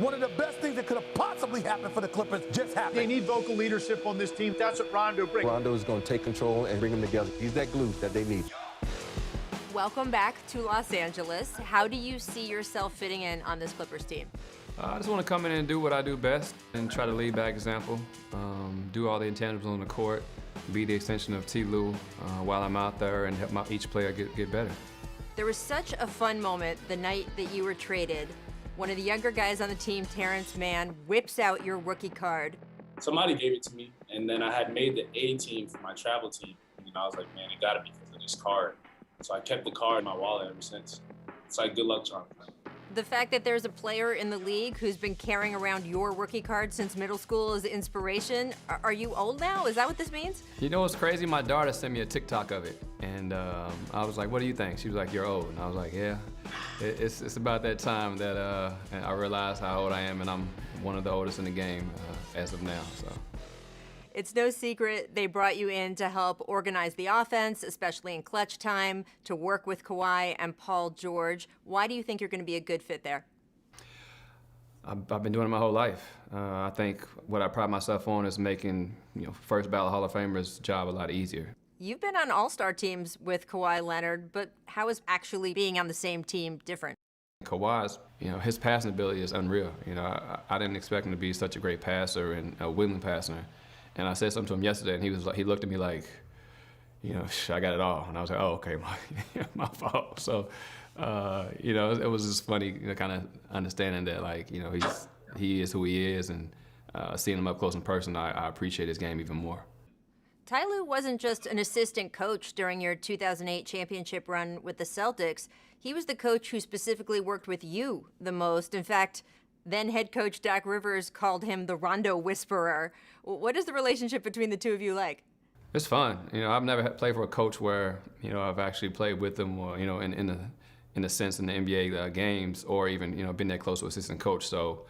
One of the best things that could have possibly happened for the Clippers just happened. They need vocal leadership on this team. That's what Rondo brings. Rondo is going to take control and bring them together. He's that glue that they need. Welcome back to Los Angeles. How do you see yourself fitting in on this Clippers team? I just want to come in and do what I do best and try to lead by example, do all the intangibles on the court, be the extension of T. Lue while I'm out there and help each player get better. There was such a fun moment the night that you were traded. One of the younger guys on the team, Terrence Mann, whips out your rookie card. Somebody gave it to me, and then I had made the A team for my travel team. And I was like, man, it got to be because of this card. So I kept the card in my wallet ever since. It's like good luck charm. The fact that there's a player in the league who's been carrying around your rookie card since middle school is inspiration. Are you old now? Is that what this means? You know what's crazy? My daughter sent me a TikTok of it, and I was like, what do you think? She was like, you're old. And I was like, yeah. It's about that time that I realized how old I am, and I'm one of the oldest in the game as of now. So. It's no secret they brought you in to help organize the offense, especially in clutch time, to work with Kawhi and Paul George. Why do you think you're going to be a good fit there? I've been doing it my whole life. I think what I pride myself on is making first ballot Hall of Famers' job a lot easier. You've been on all-star teams with Kawhi Leonard, but how is actually being on the same team different? Kawhi's, his passing ability is unreal. I didn't expect him to be such a great passer and a willing passer. And I said something to him yesterday, and he looked at me like, I got it all. And I was like, oh, okay, my fault. So, it was just funny, kind of understanding that, like, he is who he is, and seeing him up close in person, I appreciate his game even more. Ty Lue wasn't just an assistant coach during your 2008 championship run with the Celtics. He was the coach who specifically worked with you the most. In fact, then head coach Doc Rivers called him the Rondo Whisperer. What is the relationship between the two of you like? It's fun. I've never played for a coach where, I've actually played with them or, in a sense in the NBA games or even, been that close to assistant coach. So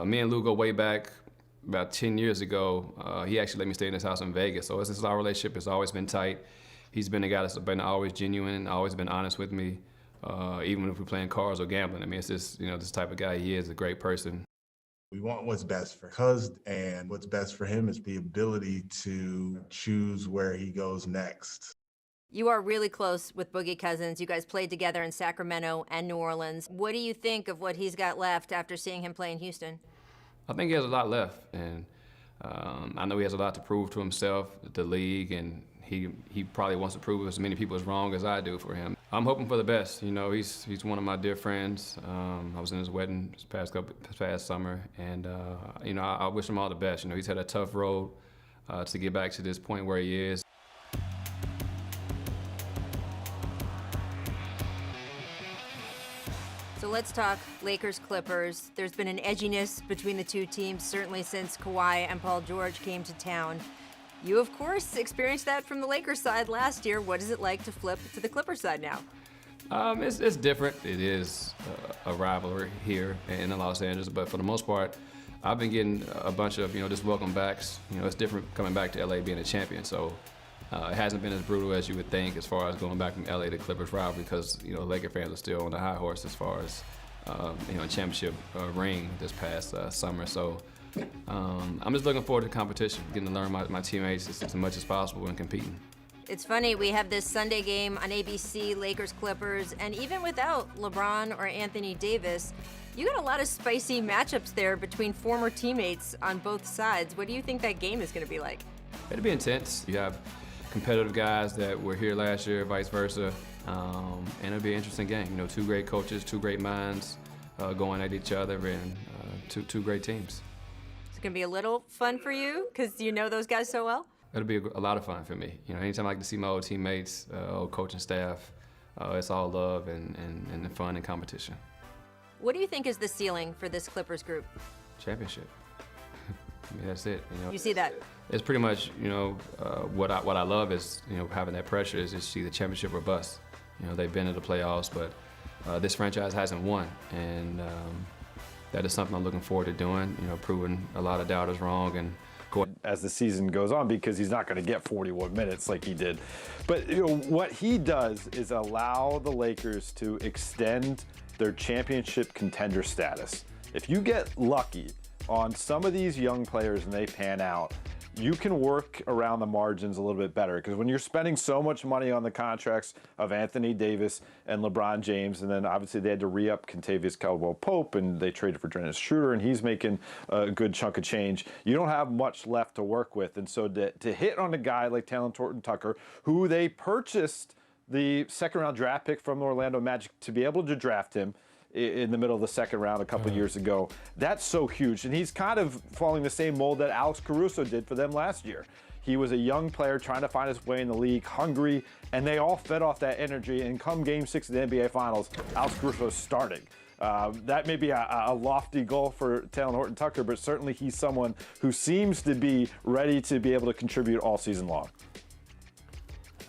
me and Lou go way back. About 10 years ago, he actually let me stay in his house in Vegas. So this is our relationship. It's always been tight. He's been a guy that's been always genuine, always been honest with me. Even if we're playing cards or gambling. I mean, it's just, this type of guy he is, a great person. We want what's best for Cuz, and what's best for him is the ability to choose where he goes next. You are really close with Boogie Cousins. You guys played together in Sacramento and New Orleans. What do you think of what he's got left after seeing him play in Houston? I think he has a lot left, and I know he has a lot to prove to himself, the league, and he probably wants to prove as many people as wrong as I do for him. I'm hoping for the best. He's one of my dear friends. I was in his wedding this past summer, and I wish him all the best. He's had a tough road to get back to this point where he is. So let's talk Lakers-Clippers. There's been an edginess between the two teams, certainly since Kawhi and Paul George came to town. You, of course, experienced that from the Lakers side last year. What is it like to flip to the Clippers side now? It's different. It is a rivalry here in Los Angeles, but for the most part, I've been getting a bunch of, just welcome backs. It's different coming back to LA being a champion, so it hasn't been as brutal as you would think as far as going back from LA to Clippers rivalry because, Laker fans are still on the high horse as far as, championship ring this past summer. So I'm just looking forward to the competition, getting to learn my teammates as much as possible and competing. It's funny, we have this Sunday game on ABC, Lakers-Clippers, and even without LeBron or Anthony Davis, you got a lot of spicy matchups there between former teammates on both sides. What do you think that game is going to be like? It'll be intense. You have competitive guys that were here last year, vice versa, and it'll be an interesting game. Two great coaches, two great minds going at each other, and two great teams. It's going to be a little fun for you because you know those guys so well? It'll be a lot of fun for me. Anytime I get to see my old teammates, old coaching staff, it's all love and fun and competition. What do you think is the ceiling for this Clippers group? Championship. I mean, that's it. You see that? It's pretty much, what I love is, having that pressure is just see the championship or bust. They've been in the playoffs, but this franchise hasn't won, and that is something I'm looking forward to doing. Proving a lot of doubters wrong and going as the season goes on, because he's not going to get 41 minutes like he did. But what he does is allow the Lakers to extend their championship contender status. If you get lucky on some of these young players and they pan out, you can work around the margins a little bit better, because when you're spending so much money on the contracts of Anthony Davis and LeBron James, and then obviously they had to re-up Kentavious Caldwell-Pope, and they traded for Dennis Schroeder, and he's making a good chunk of change. You don't have much left to work with, and so to hit on a guy like Talen Horton-Tucker, who they purchased the second-round draft pick from the Orlando Magic to be able to draft him in the middle of the second round a couple years ago. That's so huge. And he's kind of following the same mold that Alex Caruso did for them last year. He was a young player trying to find his way in the league, hungry, and they all fed off that energy. And come Game 6 of the NBA Finals, Alex Caruso's starting. That may be a lofty goal for Talen Horton-Tucker, but certainly he's someone who seems to be ready to be able to contribute all season long.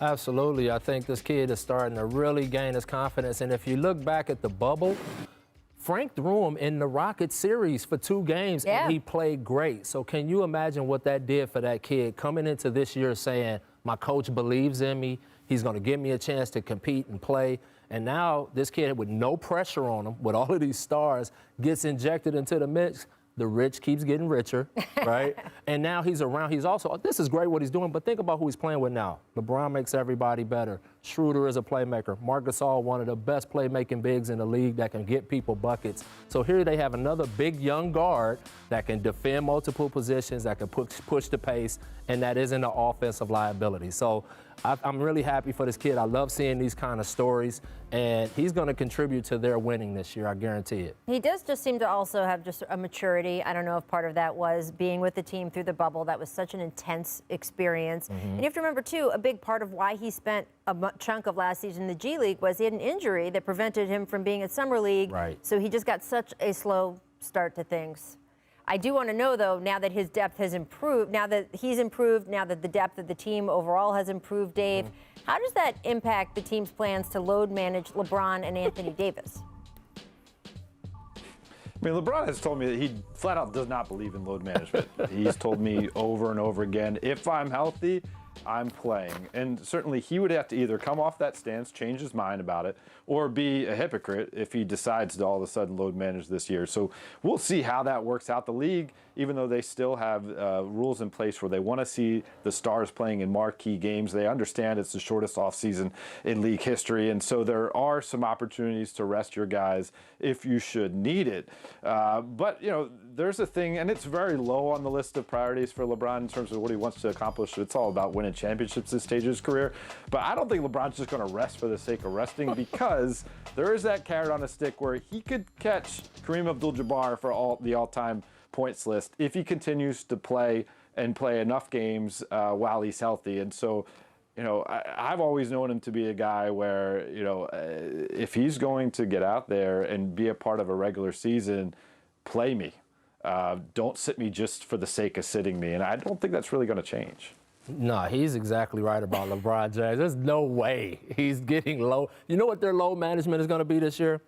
Absolutely. I think this kid is starting to really gain his confidence. And if you look back at the bubble, Frank threw him in the Rockets series for 2 games, and he played great. So can you imagine what that did for that kid coming into this year saying, my coach believes in me, he's going to give me a chance to compete and play. And now this kid with no pressure on him, with all of these stars, gets injected into the mix. The rich keeps getting richer, right? And now he's around. He's also, this is great what he's doing, but think about who he's playing with now. LeBron makes everybody better. Schroeder is a playmaker. Marc Gasol, one of the best playmaking bigs in the league that can get people buckets. So here they have another big young guard that can defend multiple positions, that can push the pace, and that isn't an offensive liability. So I'm really happy for this kid. I love seeing these kind of stories, and he's going to contribute to their winning this year, I guarantee it. He does just seem to also have just a maturity. I don't know if part of that was being with the team through the bubble. That was such an intense experience. And you have to remember, too, a big part of why he spent a chunk of last season in the G League was he had an injury that prevented him from being at Summer League. Right. So he just got such a slow start to things. I do want to know, though, now that his depth has improved, now that he's improved, now that the depth of the team overall has improved, Dave, how does that impact the team's plans to load manage LeBron and Anthony Davis? I mean, LeBron has told me that he flat out does not believe in load management. He's told me over and over again, if I'm healthy, I'm playing. And certainly he would have to either come off that stance, change his mind about it, or be a hypocrite if he decides to all of a sudden load manage this year. So we'll see how that works out. The league, even though they still have rules in place where they want to see the stars playing in marquee games, they understand it's the shortest offseason in league history. And so there are some opportunities to rest your guys if you should need it. But, you know, there's a thing, and it's very low on the list of priorities for LeBron in terms of what he wants to accomplish. It's all about winning championships this stage of his career. But I don't think LeBron's just going to rest for the sake of resting, because there is that carrot on a stick where he could catch Kareem Abdul-Jabbar for the all-time points list if he continues to play and play enough games while he's healthy. And so, you know, I've always known him to be a guy where, you know, if he's going to get out there and be a part of a regular season, play me. Don't sit me just for the sake of sitting me. And I don't think that's really going to change. No, he's exactly right about LeBron James. There's no way he's getting low. You know what their load management is going to be this year?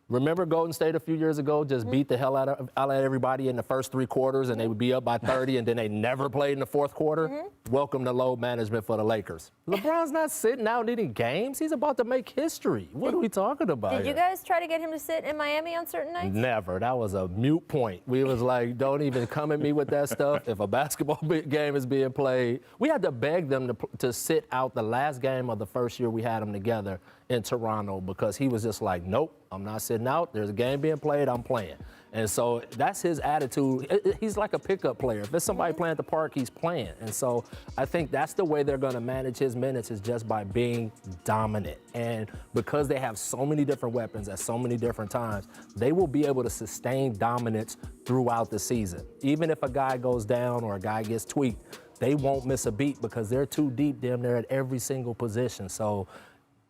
Remember Golden State a few years ago just beat the hell out of everybody in the first 3 quarters, and they would be up by 30, and then they never played in the fourth quarter? Welcome to load management for the Lakers. LeBron's not sitting out any games. He's about to make history. What are we talking about Did you guys try to get him to sit in Miami on certain nights? Never. That was a moot point. We was like, don't even come at me with that stuff. If a basketball game is being played, we had to beg them to sit out the last game of the first year we had them together in Toronto, because he was just like, nope, I'm not sitting out. There's a game being played, I'm playing. And so that's his attitude. He's like a pickup player. If there's somebody playing at the park, he's playing. And so I think that's the way they're going to manage his minutes, is just by being dominant. And because they have so many different weapons at so many different times, they will be able to sustain dominance throughout the season. Even if a guy goes down or a guy gets tweaked, they won't miss a beat because they're too deep damn near at every single position. So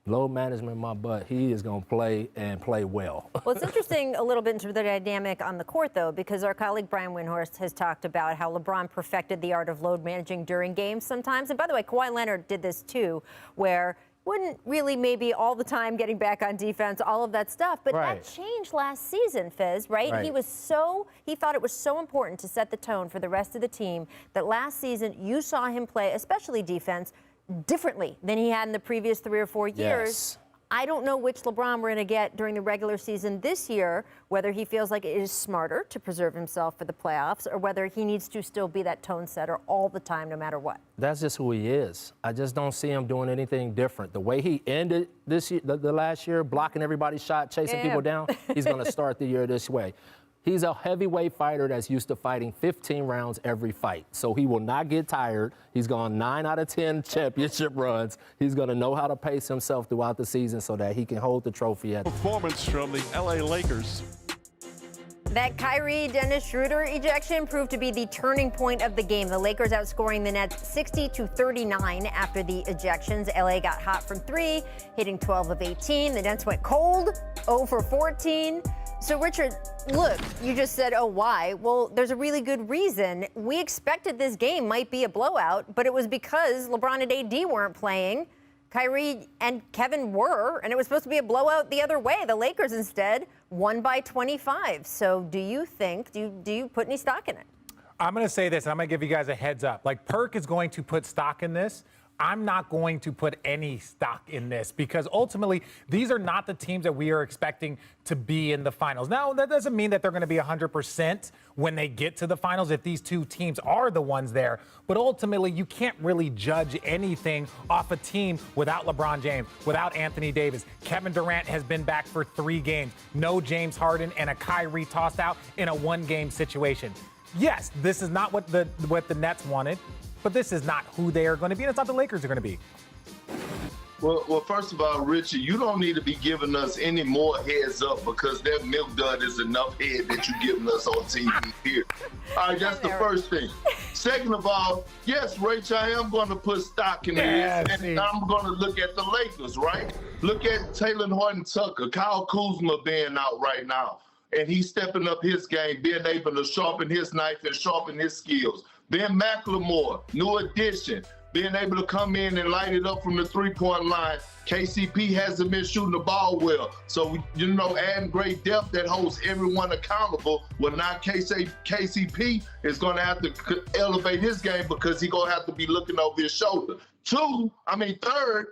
load management, my butt, he is going to play and play well. Well, it's interesting a little bit in terms of the dynamic on the court, though, because our colleague Brian Windhorst has talked about how LeBron perfected the art of load managing during games sometimes. And by the way, Kawhi Leonard did this too, where wouldn't really maybe all the time getting back on defense, all of that stuff. But that changed last season, Fizz, right? He thought it was so important to set the tone for the rest of the team that last season you saw him play, especially defense, differently than he had in the previous 3 or 4 years. I don't know which LeBron we're going to get during the regular season this year, whether he feels like it is smarter to preserve himself for the playoffs or whether he needs to still be that tone setter all the time, no matter what. That's just who he is. I just don't see him doing anything different. The way he ended this year, the last year, blocking everybody's shot, chasing people down, he's going to start the year this way. He's a heavyweight fighter that's used to fighting 15 rounds every fight. So he will not get tired. He's gone 9 out of 10 championship runs. He's going to know how to pace himself throughout the season so that he can hold the trophy at. Performance from the LA Lakers. That Kyrie Dennis Schroeder ejection proved to be the turning point of the game. The Lakers outscoring the Nets 60-39 after the ejections. LA got hot from 3, hitting 12 of 18. The Nets went cold, 0 for 14. So, Richard, look, you just said, oh, why? Well, there's a really good reason. We expected this game might be a blowout, but it was because LeBron and AD weren't playing. Kyrie and Kevin were, and it was supposed to be a blowout the other way. The Lakers instead won by 25. So do you think, do you put any stock in it? I'm going to say this, and I'm going to give you guys a heads up. Like, Perk is going to put stock in this. I'm not going to put any stock in this because ultimately these are not the teams that we are expecting to be in the finals. Now, that doesn't mean that they're going to be 100% when they get to the finals if these two teams are the ones there. But ultimately, you can't really judge anything off a team without LeBron James, without Anthony Davis. Kevin Durant has been back for 3 games. No James Harden and a Kyrie tossed out in a 1-game situation. Yes, this is not what the Nets wanted. But this is not who they are going to be, and it's not the Lakers are going to be. Well, first of all, Richard, you don't need to be giving us any more heads up because that milk dud is enough head that you're giving us on TV here. All right, that's the first thing. Second of all, yes, Rachel, I am going to put stock in this, and I'm going to look at the Lakers, right? Look at Taylor Horton-Tucker, Kyle Kuzma being out right now, and he's stepping up his game, being able to sharpen his knife and sharpen his skills. Ben McLemore, new addition, being able to come in and light it up from the 3-point line. KCP hasn't been shooting the ball well. So, adding great depth that holds everyone accountable. Well, now KCP is going to have to elevate his game because he's going to have to be looking over his shoulder. Third,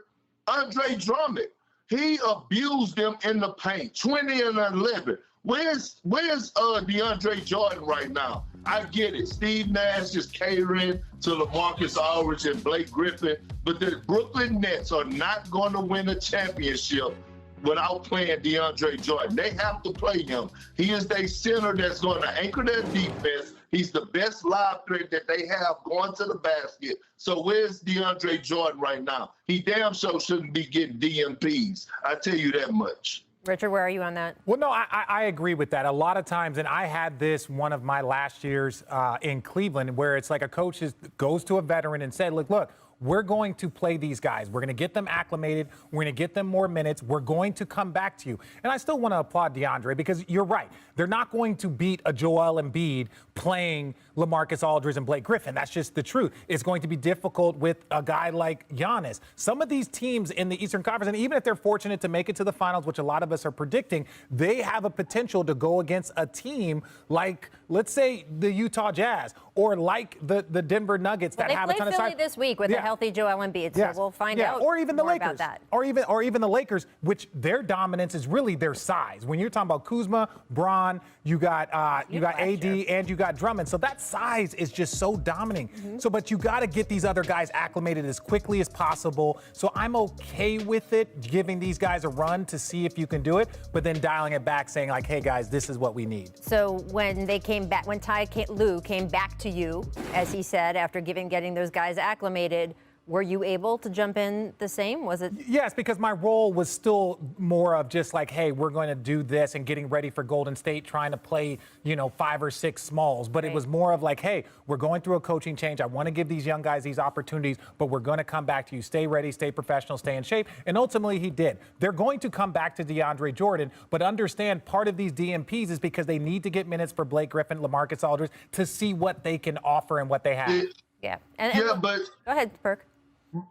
Andre Drummond. He abused them in the paint, 20 and 11. Where's DeAndre Jordan right now? I get it. Steve Nash is catering to LaMarcus Aldridge and Blake Griffin, but the Brooklyn Nets are not going to win a championship without playing DeAndre Jordan. They have to play him. He is their center that's going to anchor their defense. He's the best live threat that they have going to the basket. So where's DeAndre Jordan right now? He damn sure shouldn't be getting DMPs. I tell you that much. Richard, where are you on that? Well, no, I agree with that. A lot of times, and I had this one of my last years in Cleveland, where it's like a coach goes to a veteran and said, look, we're going to play these guys. We're going to get them acclimated. We're going to get them more minutes. We're going to come back to you. And I still want to applaud DeAndre because you're right. They're not going to beat a Joel Embiid playing LaMarcus Aldridge and Blake Griffin. That's just the truth. It's going to be difficult with a guy like Giannis. Some of these teams in the Eastern Conference, and even if they're fortunate to make it to the finals, which a lot of us are predicting, they have a potential to go against a team like, let's say, the Utah Jazz or like the Denver Nuggets that have a ton of size. They play Philly this week with a healthy Joel Embiid, so we'll find out or even the more Lakers, about that. Or even the Lakers, which their dominance is really their size. When you're talking about Kuzma, Braun, you got AD and you got Drummond. So that size is just so dominating. So, but you got to get these other guys acclimated as quickly as possible. So I'm okay with it, giving these guys a run to see if you can do it, but then dialing it back, saying like, hey guys, this is what we need. So when they came back, when Ty Lue came back to you, as he said, after getting those guys acclimated, were you able to jump in the same? Was it? Yes, because my role was still more of just like, hey, we're going to do this and getting ready for Golden State, trying to play, 5 or 6 smalls. But It was more of like, hey, we're going through a coaching change. I want to give these young guys these opportunities, but we're going to come back to you. Stay ready, stay professional, stay in shape. And ultimately he did. They're going to come back to DeAndre Jordan, but understand part of these DMPs is because they need to get minutes for Blake Griffin, LaMarcus Aldridge to see what they can offer and what they have. But go ahead, Perk.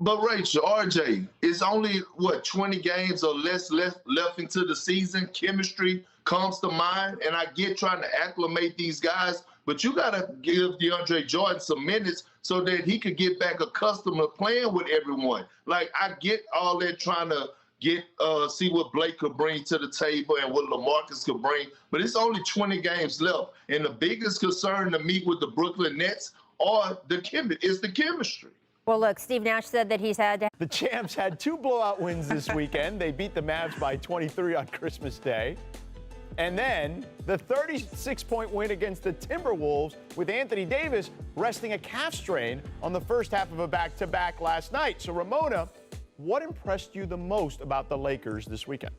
But Rachel, RJ, it's only 20 games or less left into the season. Chemistry comes to mind, and I get trying to acclimate these guys, but you got to give DeAndre Jordan some minutes so that he could get back accustomed to playing with everyone. Like, I get all that trying to see what Blake could bring to the table and what LaMarcus could bring. But it's only 20 games left. And the biggest concern to me with the Brooklyn Nets is the chemistry. Well, look, Steve Nash said that he's had to. The champs had 2 blowout wins this weekend. They beat the Mavs by 23 on Christmas Day. And then the 36-point win against the Timberwolves with Anthony Davis resting a calf strain on the first half of a back-to-back last night. So, Ramona, what impressed you the most about the Lakers this weekend?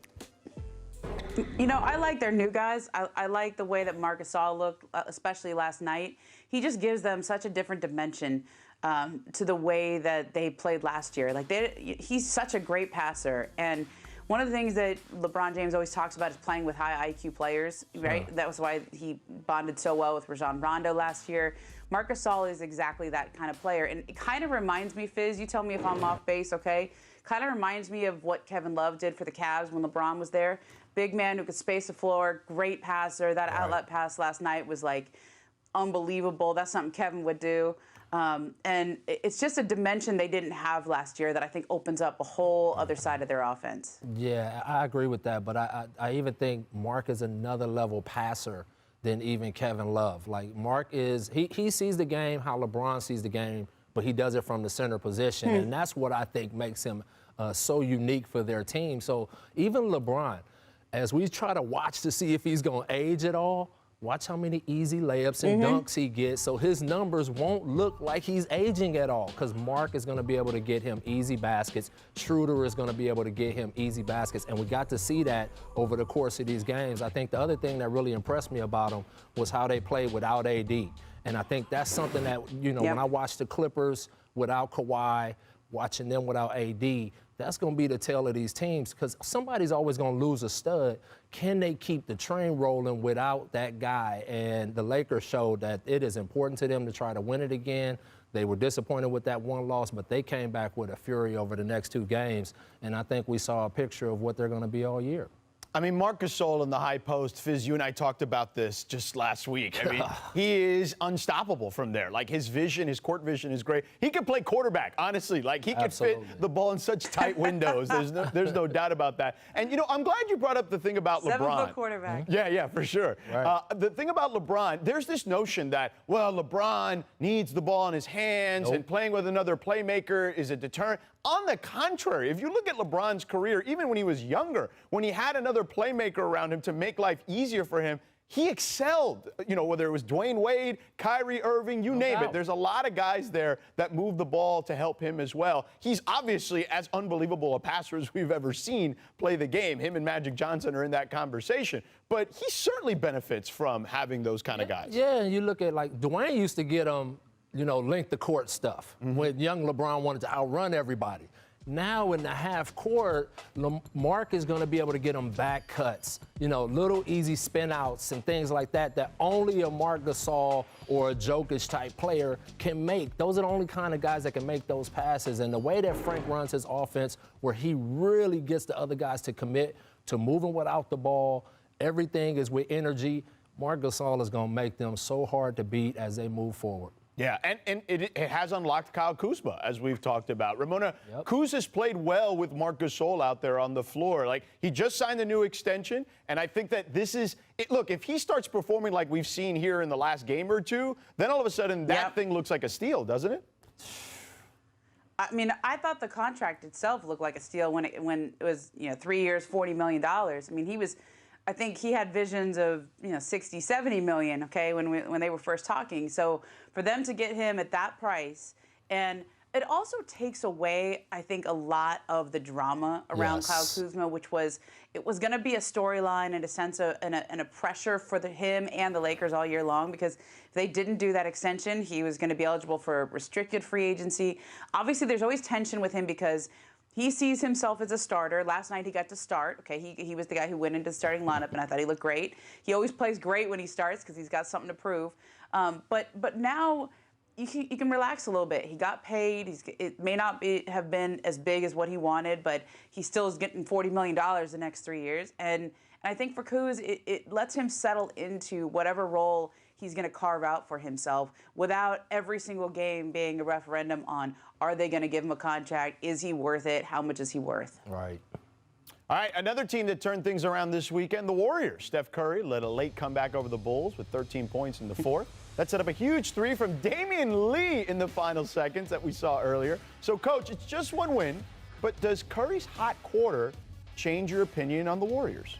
You know, I like their new guys. I like the way that Marc Gasol looked, especially last night. He just gives them such a different dimension to the way that they played last year. Like, he's such a great passer. And one of the things that LeBron James always talks about is playing with high IQ players, right? Yeah. That was why he bonded so well with Rajon Rando last year. Marc Gasol is exactly that kind of player. And it kind of reminds me, Fizz, you tell me if I'm off base, okay? Kind of reminds me of what Kevin Love did for the Cavs when LeBron was there. Big man who could space the floor, great passer. That outlet pass last night was, like, unbelievable. That's something Kevin would do. And it's just a dimension they didn't have last year that I think opens up a whole other side of their offense. Yeah, I agree with that. But I even think Marc is another level passer than even Kevin Love. Like, Marc is, he sees the game how LeBron sees the game, but he does it from the center position. And that's what I think makes him so unique for their team. So even LeBron, as we try to watch to see if he's going to age at all, watch how many easy layups and dunks he gets, so his numbers won't look like he's aging at all, because Marc is going to be able to get him easy baskets. Schroeder is going to be able to get him easy baskets, and we got to see that over the course of these games. I think the other thing that really impressed me about him was how they played without AD, and I think that's something that, you know, when I watched the Clippers without Kawhi, watching them without AD, that's going to be the tale of these teams, because somebody's always going to lose a stud. Can they keep the train rolling without that guy? And the Lakers showed that it is important to them to try to win it again. They were disappointed with that one loss, but they came back with a fury over the next 2 games. And I think we saw a picture of what they're going to be all year. I mean, Marc Gasol in the high post, Fizz, you and I talked about this just last week. I mean, he is unstoppable from there. Like, his vision, his court vision is great. He could play quarterback, honestly. Like, he could fit the ball in such tight windows. There's no doubt about that. And, you know, I'm glad you brought up the thing about LeBron. 7-foot quarterback. Yeah, for sure. Right. The thing about LeBron, there's this notion that, well, LeBron needs the ball in his hands and playing with another playmaker is a deterrent. On the contrary, if you look at LeBron's career, even when he was younger, when he had another playmaker around him to make life easier for him, he excelled. You know, whether it was Dwayne Wade, Kyrie Irving, you name it. There's a lot of guys there that move the ball to help him as well. He's obviously as unbelievable a passer as we've ever seen play the game. Him and Magic Johnson are in that conversation. But he certainly benefits from having those kind of guys. Yeah, and you look at, like, Dwayne used to get him, you know, length the court stuff when young LeBron wanted to outrun everybody. Now in the half court, Marc is going to be able to get him back cuts, you know, little easy spin outs and things like that that only a Marc Gasol or a Jokic type player can make. Those are the only kind of guys that can make those passes. And the way that Frank runs his offense, where he really gets the other guys to commit to moving without the ball, everything is with energy. Marc Gasol is going to make them so hard to beat as they move forward. Yeah, and it has unlocked Kyle Kuzma, as we've talked about. Ramona, Kuz has played well with Marc Gasol out there on the floor. Like, he just signed a new extension, and I think that this is – look, if he starts performing like we've seen here in the last game or two, then all of a sudden that thing looks like a steal, doesn't it? I mean, I thought the contract itself looked like a steal when it was, you know, 3 years, $40 million. I mean, he was – I think he had visions of, you know, 60, 70 million, okay, when they were first talking. So for them to get him at that price, and it also takes away, I think, a lot of the drama around Kyle Kuzma, which was, it was going to be a storyline and a sense of, and a pressure for him and the Lakers all year long, because if they didn't do that extension, he was going to be eligible for restricted free agency. Obviously, there's always tension with him because he sees himself as a starter. Last night he got to start. Okay, he was the guy who went into the starting lineup, and I thought he looked great. He always plays great when he starts because he's got something to prove. But now you can relax a little bit. He got paid. It may not have been as big as what he wanted, but he still is getting $40 million the next 3 years. And I think for Kuz, it lets him settle into whatever role he's going to carve out for himself without every single game being a referendum on, are they going to give him a contract? Is he worth it? How much is he worth? Right. All right, another team that turned things around this weekend, the Warriors. Steph Curry led a late comeback over the Bulls with 13 points in the fourth. That set up a huge three from Damian Lee in the final seconds that we saw earlier. So, Coach, it's just one win, but does Curry's hot quarter change your opinion on the Warriors?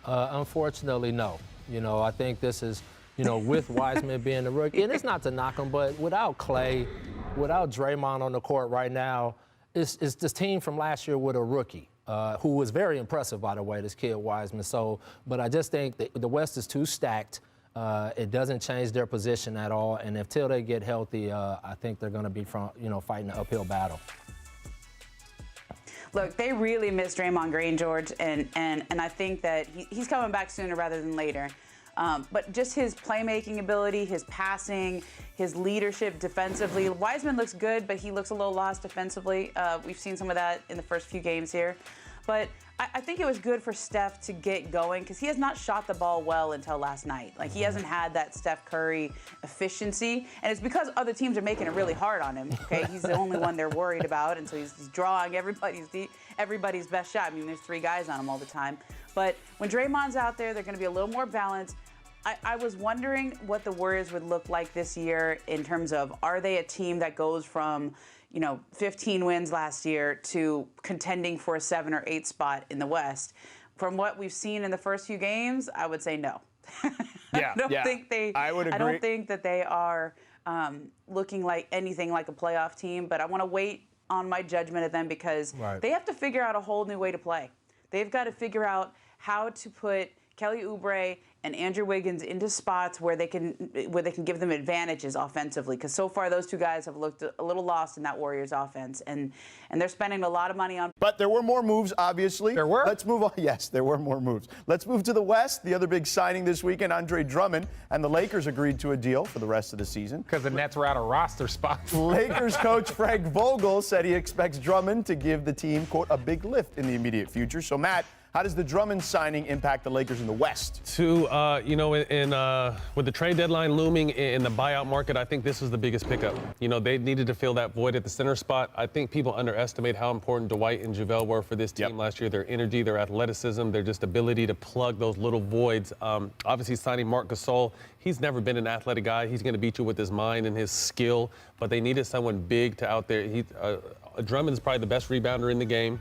Unfortunately, no. You know, I think this is, you know, with Wiseman being the rookie, and it's not to knock him, but without Clay, without Draymond on the court right now, it's this team from last year with a rookie. Who was very impressive, by the way, this kid Wiseman. So, but I just think the West is too stacked. It doesn't change their position at all. And until they get healthy, I think they're going to be fighting an uphill battle. Look, they really miss Draymond Green, George, and I think that he's coming back sooner rather than later. But just his playmaking ability, his passing, his leadership defensively. Wiseman looks good, but he looks a little lost defensively. We've seen some of that in the first few games here. But I think it was good for Steph to get going because he has not shot the ball well until last night. Like, he hasn't had that Steph Curry efficiency. And it's because other teams are making it really hard on him, okay? He's the only one they're worried about, and so he's drawing everybody's best shot. I mean, there's three guys on him all the time. But when Draymond's out there, they're going to be a little more balanced. I was wondering what the Warriors would look like this year in terms of, are they a team that goes from, 15 wins last year to contending for a 7 or 8 spot in the West? From what we've seen in the first few games, I would say no. Yeah, I would agree. I don't think that they are looking like anything like a playoff team, but I want to wait on my judgment of them because they have to figure out a whole new way to play. They've got to figure out how to put Kelly Oubre and Andrew Wiggins into spots where they can give them advantages offensively, because so far those two guys have looked a little lost in that Warriors offense, and they're spending a lot of money on. But there were more moves, obviously. There were? Let's move on. Yes, there were more moves. Let's move to the West. The other big signing this weekend, Andre Drummond, and the Lakers agreed to a deal for the rest of the season. Because the Nets were out of roster spots. Lakers coach Frank Vogel said he expects Drummond to give the team, quote, a big lift in the immediate future. So, Matt, how does the Drummond signing impact the Lakers in the West? With the trade deadline looming in the buyout market, I think this is the biggest pickup. They needed to fill that void at the center spot. I think people underestimate how important Dwight and JaVale were for this team last year. Their energy, their athleticism, their just ability to plug those little voids. Obviously, signing Marc Gasol, he's never been an athletic guy. He's going to beat you with his mind and his skill, but they needed someone big to out there. Drummond is probably the best rebounder in the game.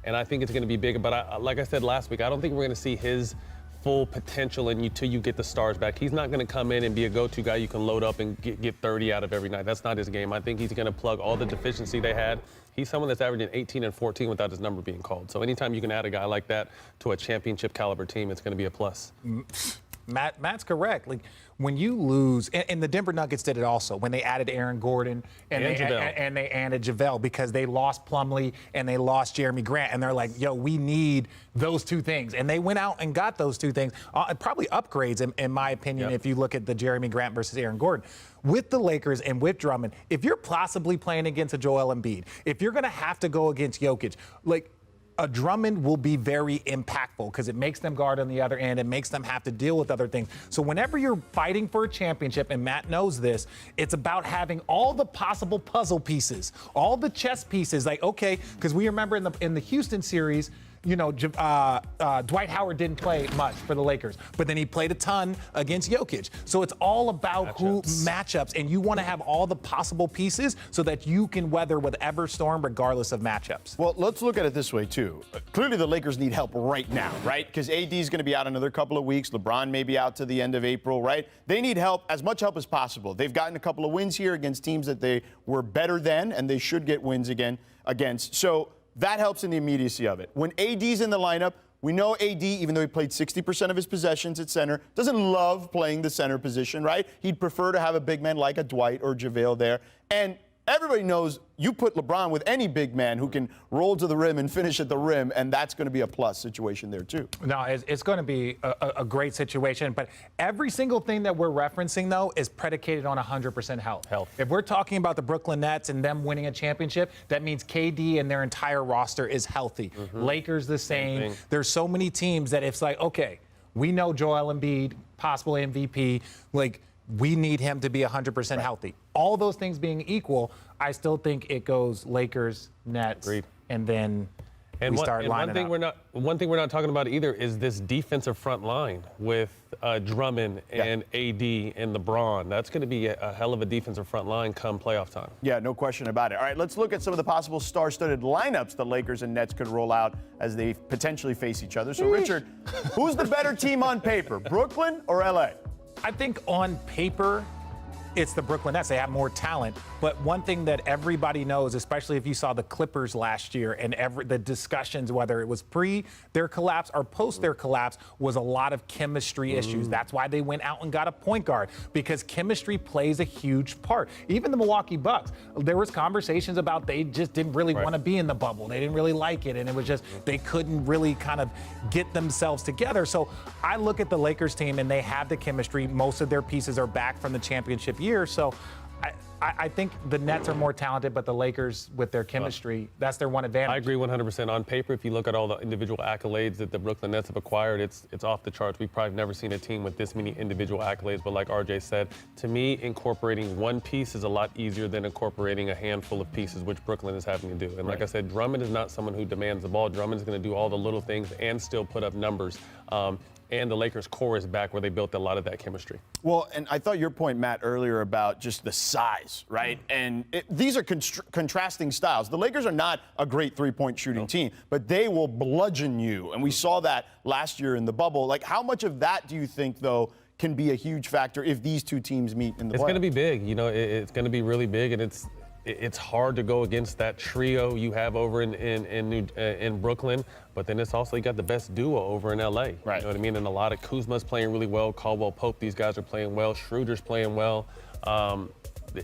And I think it's going to be big. But like I said last week, I don't think we're going to see his full potential until you get the stars back. He's not going to come in and be a go-to guy you can load up and get 30 out of every night. That's not his game. I think he's going to plug all the deficiency they had. He's someone that's averaging 18 and 14 without his number being called. So anytime you can add a guy like that to a championship caliber team, it's going to be a plus. Matt's correct. Like, when you lose, and the Denver Nuggets did it also when they added Aaron Gordon and they added JaVale, because they lost Plumlee and they lost Jeremy Grant, and they're like, yo, we need those two things, and they went out and got those two things. Probably upgrades, in my opinion, if you look at the Jeremy Grant versus Aaron Gordon. With the Lakers and with Drummond, if you're possibly playing against a Joel Embiid, if you're going to have to go against Jokic, like, a Drummond will be very impactful because it makes them guard on the other end. It makes them have to deal with other things. So whenever you're fighting for a championship, and Matt knows this, it's about having all the possible puzzle pieces, all the chess pieces. Like, okay, because we remember in the Houston series, Dwight Howard didn't play much for the Lakers, but then he played a ton against Jokic. So it's all about matchups, and you want to have all the possible pieces so that you can weather whatever storm regardless of matchups. Well, let's look at it this way, too. Clearly, the Lakers need help right now, right? Because AD is going to be out another couple of weeks. LeBron may be out to the end of April, right? They need help, as much help as possible. They've gotten a couple of wins here against teams that they were better than, and they should get wins again against. So that helps in the immediacy of it. When AD's in the lineup, we know AD, even though he played 60% of his possessions at center, doesn't love playing the center position, right? He'd prefer to have a big man like a Dwight or JaVale there. And everybody knows you put LeBron with any big man who can roll to the rim and finish at the rim, and that's going to be a plus situation there, too. No, it's going to be a great situation. But every single thing that we're referencing, though, is predicated on 100% health. If we're talking about the Brooklyn Nets and them winning a championship, that means KD and their entire roster is healthy. Lakers the same. There's so many teams that it's like, okay, we know Joel Embiid, possible MVP, like, we need him to be 100% healthy. All those things being equal, I still think it goes Lakers, Nets, and then And we one, start and lining up. One thing we're not talking about either is this defensive front line with Drummond and AD and LeBron. That's going to be a hell of a defensive front line come playoff time. Yeah, no question about it. All right, let's look at some of the possible star-studded lineups the Lakers and Nets could roll out as they potentially face each other. So, Richard, who's the better team on paper, Brooklyn or LA? I think on paper, it's the Brooklyn Nets. They have more talent. But one thing that everybody knows, especially if you saw the Clippers last year and the discussions, whether it was pre their collapse or post their collapse, was a lot of chemistry issues. That's why they went out and got a point guard, because chemistry plays a huge part. Even the Milwaukee Bucks, there was conversations about they just didn't really want to be in the bubble. They didn't really like it, and it was just they couldn't really kind of get themselves together. So I look at the Lakers team, and they have the chemistry. Most of their pieces are back from the championship year. So I think the Nets are more talented, but the Lakers, with their chemistry, that's their one advantage. I agree 100%. On paper, if you look at all the individual accolades that the Brooklyn Nets have acquired, it's off the charts. We've probably never seen a team with this many individual accolades. But like RJ said, to me, incorporating one piece is a lot easier than incorporating a handful of pieces, which Brooklyn is having to do. And like I said, Drummond is not someone who demands the ball. Drummond is going to do all the little things and still put up numbers. And the Lakers' core is back where they built a lot of that chemistry. Well, and I thought your point, Matt, earlier about just the size, right? And these are contrasting styles. The Lakers are not a great three-point shooting team, but they will bludgeon you. And we saw that last year in the bubble. Like, how much of that do you think, though, can be a huge factor if these two teams meet in the playoffs? It's going to be big. You know, it's going to be really big, and it's hard to go against that trio you have over in Brooklyn, but then it's also you got the best duo over in LA. Right. You know what I mean? And a lot of Kuzma's playing really well. Caldwell Pope, these guys are playing well. Schroeder's playing well.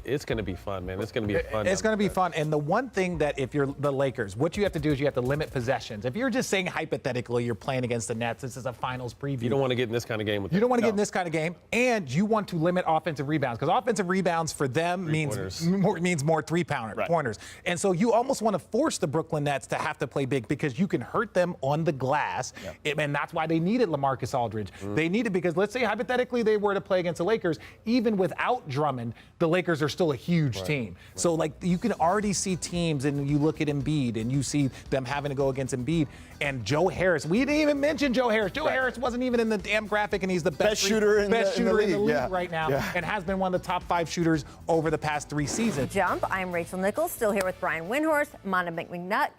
It's going to be fun, man. It's going to be fun. It's going to be fun. And the one thing that if you're the Lakers, what you have to do is you have to limit possessions. If you're just saying hypothetically you're playing against the Nets, this is a finals preview. You don't want to get in this kind of game with them. You don't want to get in this kind of game, and you want to limit offensive rebounds, because offensive rebounds for them means more three-pointers. And so you almost want to force the Brooklyn Nets to have to play big, because you can hurt them on the glass, and that's why they needed LaMarcus Aldridge. They needed, because let's say hypothetically they were to play against the Lakers, even without Drummond, the Lakers are still a huge team. So, like, you can already see teams, and you look at Embiid, and you see them having to go against Embiid. And Joe Harris, we didn't even mention Joe Harris. Joe Harris wasn't even in the damn graphic, and he's the best shooter in the league right now, and has been one of the top 5 shooters over the past 3 seasons. Jump. I'm Rachel Nichols, still here with Brian Windhorst, Monica McNutt.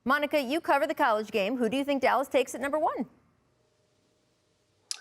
Monica, you cover the college game. Who do you think Dallas takes at number 1?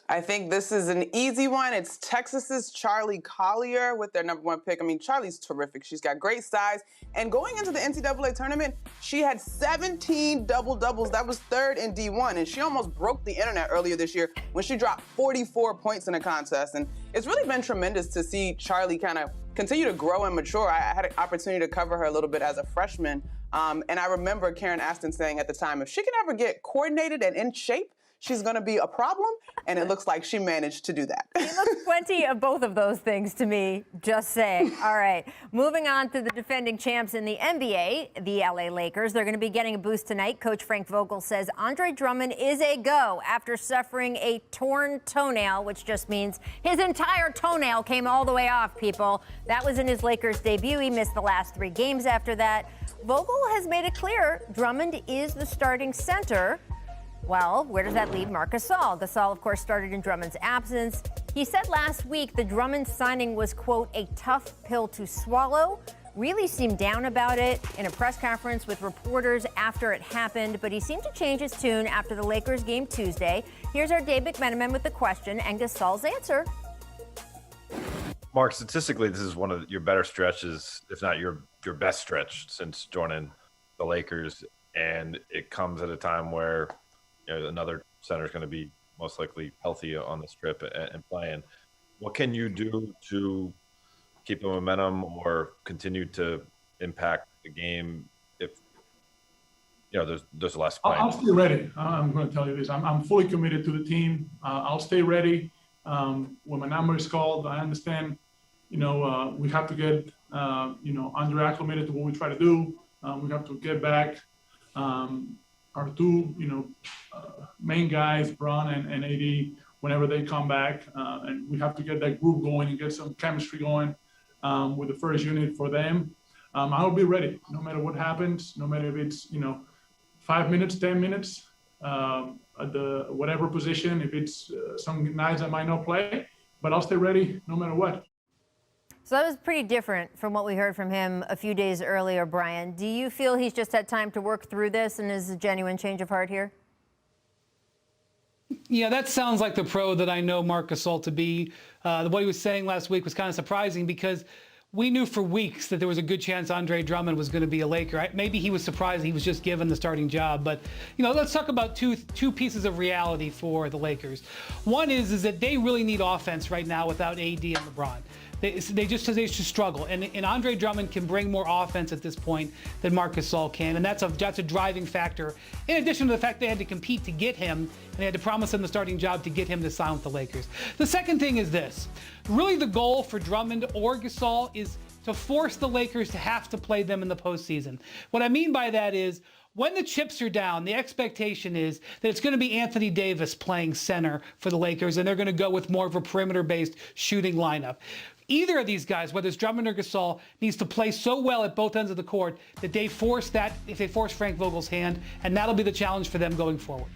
I think this is an easy one. It's Texas's Charlie Collier with their number 1 pick. I mean, Charlie's terrific. She's got great size. And going into the NCAA tournament, she had 17 double-doubles. That was 3rd in D1. And she almost broke the internet earlier this year when she dropped 44 points in a contest. And it's really been tremendous to see Charlie kind of continue to grow and mature. I had an opportunity to cover her a little bit as a freshman. And I remember Karen Aston saying at the time, if she can ever get coordinated and in shape, she's going to be a problem, and it looks like she managed to do that. He looks plenty of both of those things to me, just saying. All right, moving on to the defending champs in the NBA, the LA Lakers. They're going to be getting a boost tonight. Coach Frank Vogel says Andre Drummond is a go after suffering a torn toenail, which just means his entire toenail came all the way off, people. That was in his Lakers debut. He missed the last 3 games after that. Vogel has made it clear Drummond is the starting center. Well, where does that leave Marc Gasol? Gasol, of course, started in Drummond's absence. He said last week the Drummond signing was, quote, a tough pill to swallow. Really seemed down about it in a press conference with reporters after it happened, but he seemed to change his tune after the Lakers game Tuesday. Here's our Dave McMenamin with the question and Gasol's answer. Mark, statistically, this is one of your better stretches, if not your best stretch since joining the Lakers, and it comes at a time where another center is going to be most likely healthy on this trip and playing. What can you do to keep the momentum or continue to impact the game if there's less playing? I'll stay ready. I'm going to tell you this. I'm fully committed to the team. I'll stay ready. When my number is called, I understand. We have to get Andre acclimated to what we try to do. We have to get back. Our 2, main guys, Bron and AD, whenever they come back, and we have to get that group going and get some chemistry going with the first unit for them. I'll be ready, no matter what happens, no matter if it's, 5 minutes, 10 minutes at the whatever position. If it's some nights I might not play, but I'll stay ready no matter what. So that was pretty different from what we heard from him a few days earlier, Brian. Do you feel he's just had time to work through this and is a genuine change of heart here? Yeah, that sounds like the pro that I know Marc Gasol to be. What he was saying last week was kind of surprising because we knew for weeks that there was a good chance Andre Drummond was going to be a Laker. Maybe he was surprised he was just given the starting job. But, let's talk about two pieces of reality for the Lakers. One is that they really need offense right now without AD and LeBron. They just struggle, and Andre Drummond can bring more offense at this point than Marc Gasol can, and that's a driving factor. In addition to the fact they had to compete to get him, and they had to promise him the starting job to get him to sign with the Lakers. The second thing is this: really, the goal for Drummond or Gasol is to force the Lakers to have to play them in the postseason. What I mean by that is, when the chips are down, the expectation is that it's going to be Anthony Davis playing center for the Lakers, and they're going to go with more of a perimeter-based shooting lineup. Either of these guys, whether it's Drummond or Gasol, needs to play so well at both ends of the court that they force Frank Vogel's hand, and that'll be the challenge for them going forward.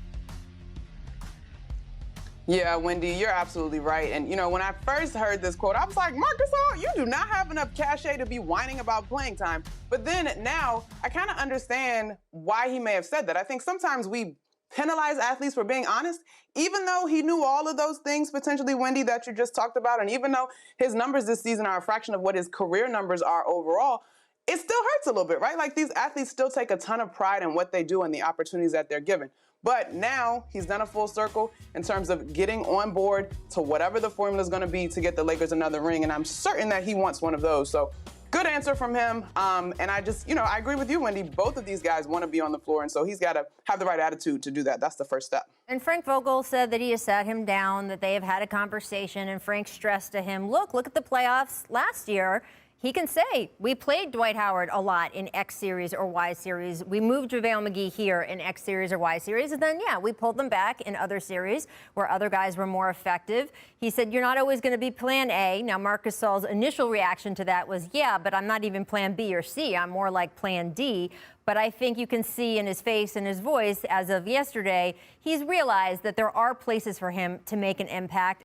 Yeah, Wendy, you're absolutely right. And, when I first heard this quote, I was like, Marc Gasol, you do not have enough cachet to be whining about playing time. But then now I kind of understand why he may have said that. I think sometimes we penalize athletes for being honest, even though he knew all of those things potentially, Wendy, that you just talked about. And even though his numbers this season are a fraction of what his career numbers are overall, it still hurts a little bit, right? Like, these athletes still take a ton of pride in what they do and the opportunities that they're given. But now he's done a full circle in terms of getting on board to whatever the formula is going to be to get the Lakers another ring. And I'm certain that he wants one of those. So good answer from him. And I just, I agree with you, Wendy. Both of these guys want to be on the floor. And so he's got to have the right attitude to do that. That's the first step. And Frank Vogel said that he has sat him down, that they have had a conversation. And Frank stressed to him, look at the playoffs last year. He can say, we played Dwight Howard a lot in X series or Y series. We moved JaVale McGee here in X series or Y series. And then, we pulled them back in other series where other guys were more effective. He said, you're not always going to be plan A. Now, Marc Gasol's initial reaction to that was, yeah, but I'm not even plan B or C. I'm more like plan D. But I think you can see in his face and his voice as of yesterday, he's realized that there are places for him to make an impact.